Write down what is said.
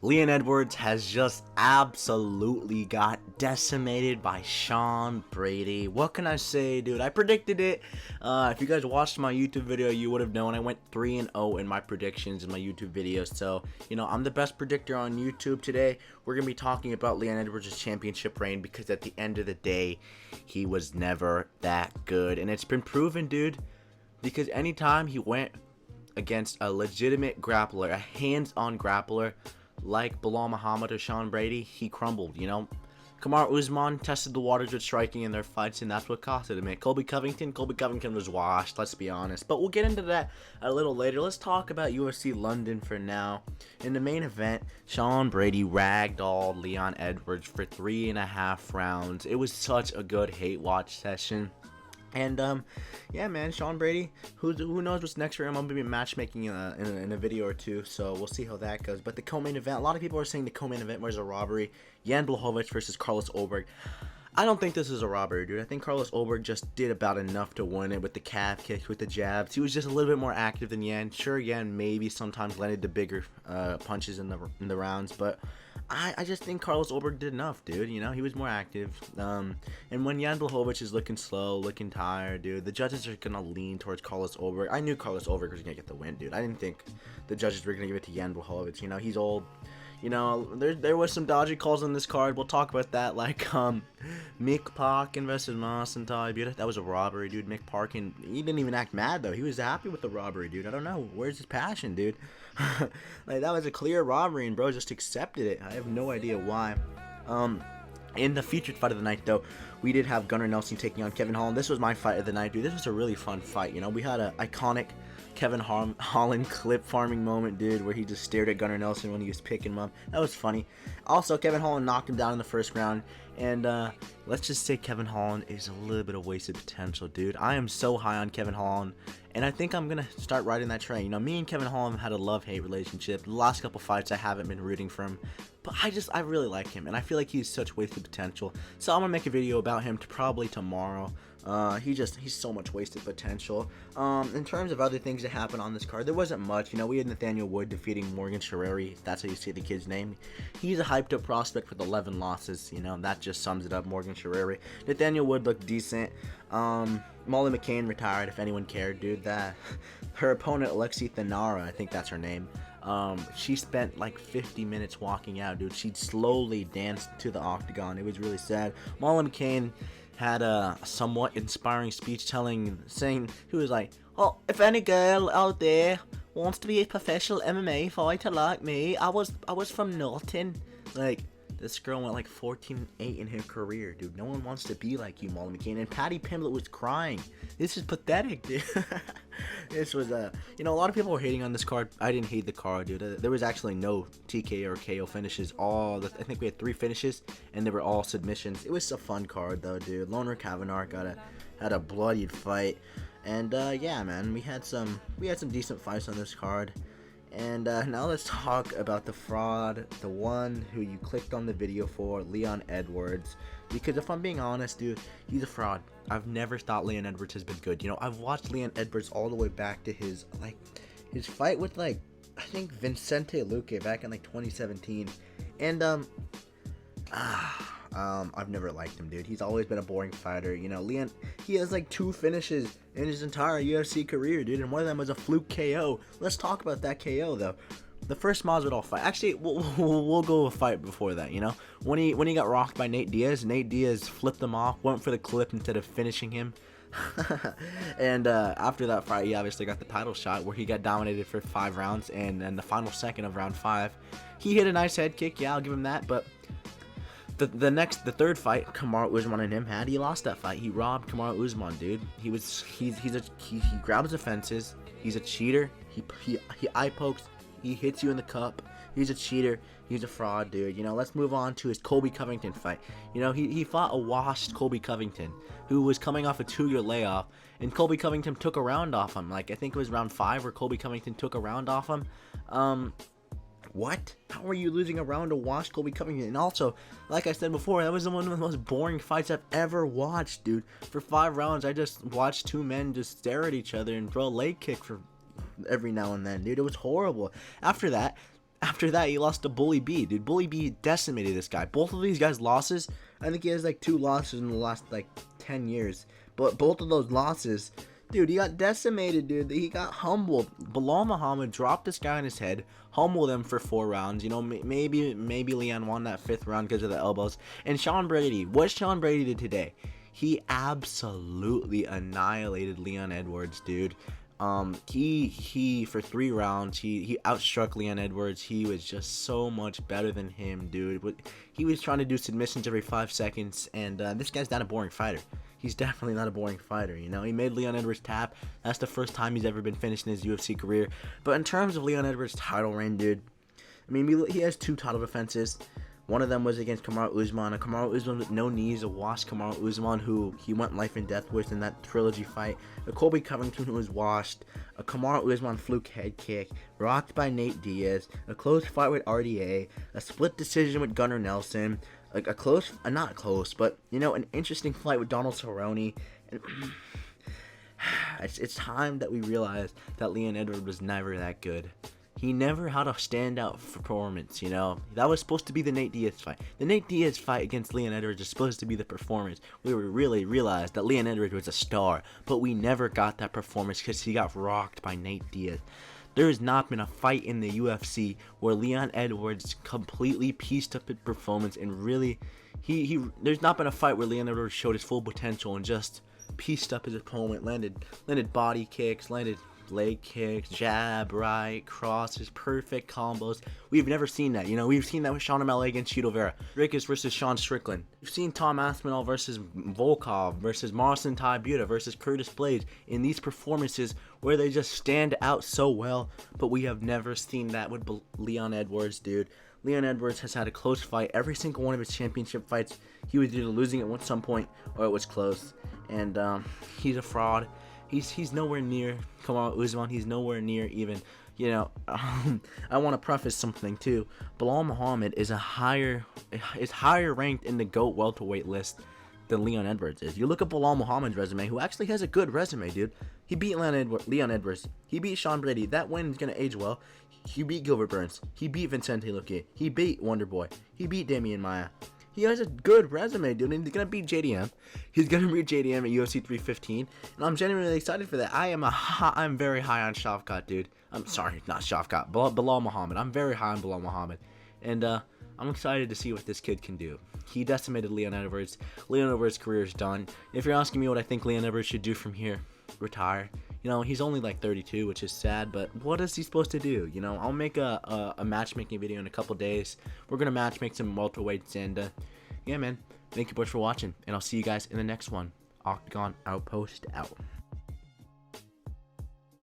Leon Edwards has just absolutely got decimated by Sean Brady. What can I say, dude? I predicted it. If you guys watched my YouTube video, you would have known I went 3-0 in my predictions in my YouTube videos. So, I'm the best predictor on YouTube today. We're going to be talking about Leon Edwards' championship reign because at the end of the day, he was never that good. And it's been proven, dude, because anytime he went against a legitimate grappler, a hands-on grappler, like Belal Muhammad or Sean Brady, he crumbled, Kamaru Usman tested the waters with striking in their fights, and that's what cost it him. Colby Covington was washed, let's be honest. But we'll get into that a little later. Let's talk about UFC London for now. In the main event, Sean Brady ragdolled Leon Edwards for 3.5 rounds. It was such a good hate watch session. And, yeah, man, Sean Brady, who knows what's next for him. I'm going to be matchmaking in a video or two, so we'll see how that goes. But the co-main event, a lot of people are saying the co-main event was a robbery. Jan Blachowicz versus Carlos Ulberg. I don't think this is a robbery, dude. I think Carlos Ulberg just did about enough to win it with the calf kicks, with the jabs. He was just a little bit more active than Jan. Sure, Jan maybe sometimes landed the bigger punches in the rounds, but I just think Carlos Ulberg did enough, dude. He was more active. And when Jan Blachowicz is looking slow, looking tired, dude, the judges are going to lean towards Carlos Ulberg. I knew Carlos Ulberg was going to get the win, dude. I didn't think the judges were going to give it to Jan Blachowicz. He's old. There was some dodgy calls on this card. We'll talk about that, like Mick Parkin versus Marcintai. Dude, that was a robbery, dude. Mick Parkin, he didn't even act mad, though. He was happy with the robbery, dude. I don't know. Where's his passion, dude? Like, that was a clear robbery, and bro just accepted it. I have no idea why. In the featured fight of the night, though, we did have Gunnar Nelson taking on Kevin Holland. This was my fight of the night, dude. This was a really fun fight, We had an iconic Kevin Holland clip farming moment, dude, where he just stared at Gunnar Nelson when he was picking him up. That was funny. Also, Kevin Holland knocked him down in the first round, and let's just say Kevin Holland is a little bit of wasted potential, dude. I am so high on Kevin Holland, and I think I'm gonna start riding that train. Me and Kevin Holland had a love-hate relationship. The last couple fights, I haven't been rooting for him, but I really like him, and I feel like he's such wasted potential. So I'm gonna make a video about him probably tomorrow. He's so much wasted potential. In terms of other things that happened on this card, there wasn't much. We had Nathaniel Wood defeating Morgan Charreri, if that's how you say the kid's name. He's a hyped up prospect with 11 losses. That just sums it up. Morgan Charreri. Nathaniel Wood looked decent. Molly McCann retired, if anyone cared, dude. Her opponent, Alexi Thanara, I think that's her name. She spent like 50 minutes walking out, dude. She slowly danced to the octagon. It was really sad. Molly McCann had a somewhat inspiring speech saying he was like, "Oh, if any girl out there wants to be a professional MMA fighter like me, I was from nothing." Like, this girl went like 14-8 in her career, dude. No one wants to be like you, Molly McCann. And Patty Pimblett was crying. This is pathetic, dude. This was a lot of people were hating on this card. I didn't hate the card, dude. There was actually no TK or KO finishes. I think we had 3 finishes, and they were all submissions. It was a fun card, though, dude. Loner Kavanagh had a bloodied fight, and yeah, man, we had some decent fights on this card. And now let's talk about the fraud, the one who you clicked on the video for, Leon Edwards. Because if I'm being honest, dude, he's a fraud. I've never thought Leon Edwards has been good. I've watched Leon Edwards all the way back to his fight with, I think Vicente Luque back in 2017. And I've never liked him, dude. He's always been a boring fighter. Leon, he has 2 finishes in his entire UFC career, dude, and one of them was a fluke KO. Let's talk about that KO, though. The first Masvidal fight. Actually, we'll go a fight before that. When he got rocked by Nate Diaz flipped him off, went for the clip instead of finishing him. And after that fight, he obviously got the title shot where he got dominated for 5 rounds, and then the final second of round 5, he hit a nice head kick. Yeah, I'll give him that, but the third fight Kamaru Usman and him had, he lost that fight. He robbed Kamaru Usman, dude. He grabs the fences. He's a cheater. He eye pokes. He hits you in the cup. He's a cheater. He's a fraud, dude. Let's move on to his Colby Covington fight. He fought a washed Colby Covington who was coming off a 2-year layoff, and Colby Covington took a round off him. I think it was round 5 where Colby Covington took a round off him. What? How are you losing a round to watch Colby Covington? And also, like I said before, that was one of the most boring fights I've ever watched, dude. For 5 rounds, I just watched 2 men just stare at each other and throw a leg kick for every now and then, dude. It was horrible. After that, After that, he lost to Bully B. Dude, Bully B decimated this guy. Both of these guys' losses, I think he has like 2 losses in the last like 10 years. But both of those losses, dude, he got decimated, dude. He got humbled. Belal Muhammad dropped this guy on his head, humbled him for 4 rounds. You know, maybe Leon won that 5th round because of the elbows. And Sean Brady, what Sean Brady did today, he absolutely annihilated Leon Edwards, dude. He for 3 rounds, he outstruck Leon Edwards. He was just so much better than him, dude. He was trying to do submissions every 5 seconds, and this guy's not a boring fighter. He's definitely not a boring fighter, you know. He made Leon Edwards tap. That's the first time he's ever been finished in his UFC career. But in terms of Leon Edwards' title reign, dude, I mean, he has 2 title defenses. One of them was against Kamaru Usman. A Kamaru Usman with no knees, a washed Kamaru Usman who he went life and death with in that trilogy fight. A Colby Covington who was washed. A Kamaru Usman fluke head kick. Rocked by Nate Diaz. A close fight with RDA. A split decision with Gunnar Nelson. Like a close, not close, but, you know, an interesting fight with Donald Cerrone. And it's time that we realize that Leon Edwards was never that good. He never had a standout performance, you know. That was supposed to be the Nate Diaz fight. The Nate Diaz fight against Leon Edwards is supposed to be the performance. We really realized that Leon Edwards was a star, but we never got that performance because he got rocked by Nate Diaz. There has not been a fight in the UFC where Leon Edwards completely pieced up his performance and really, there's not been a fight where Leon Edwards showed his full potential and just pieced up his opponent, landed body kicks, landed leg kicks, jab, right, crosses, perfect combos. We've never seen that, you know. We've seen that with Sean O'Malley against Chito Vera, Rickus versus Sean Strickland. We've seen Tom Aspinall versus Volkov versus Marcin Tybura versus Curtis Blades in these performances where they just stand out so well, but we have never seen that with Leon Edwards, dude. Leon Edwards has had a close fight. Every single one of his championship fights, he was either losing at some point or it was close. And he's a fraud. He's nowhere near Kamaru Usman. He's nowhere near even, you know. I want to preface something too. Belal Muhammad is higher ranked in the GOAT welterweight list than Leon Edwards is. You look at Belal Muhammad's resume, who actually has a good resume, dude. He beat Leon Edwards. He beat Sean Brady. That win is gonna age well. He beat Gilbert Burns. He beat Vicente Luque. He beat Wonderboy. He beat Damian Maia. He has a good resume, dude, and he's going to beat JDM. He's going to beat JDM at UFC 315, and I'm genuinely excited for that. I'm very high on Shavkat, dude. I'm sorry, not Shavkat, Belal Muhammad. I'm very high on Belal Muhammad, and I'm excited to see what this kid can do. He decimated Leon Edwards. Leon Edwards' career is done. If you're asking me what I think Leon Edwards should do from here, retire. You know, he's only like 32, which is sad, but what is he supposed to do? You know, I'll make a matchmaking video in a couple days. We're going to matchmake some welterweights, and yeah, man, thank you much for watching, and I'll see you guys in the next one. Octagon Outpost out.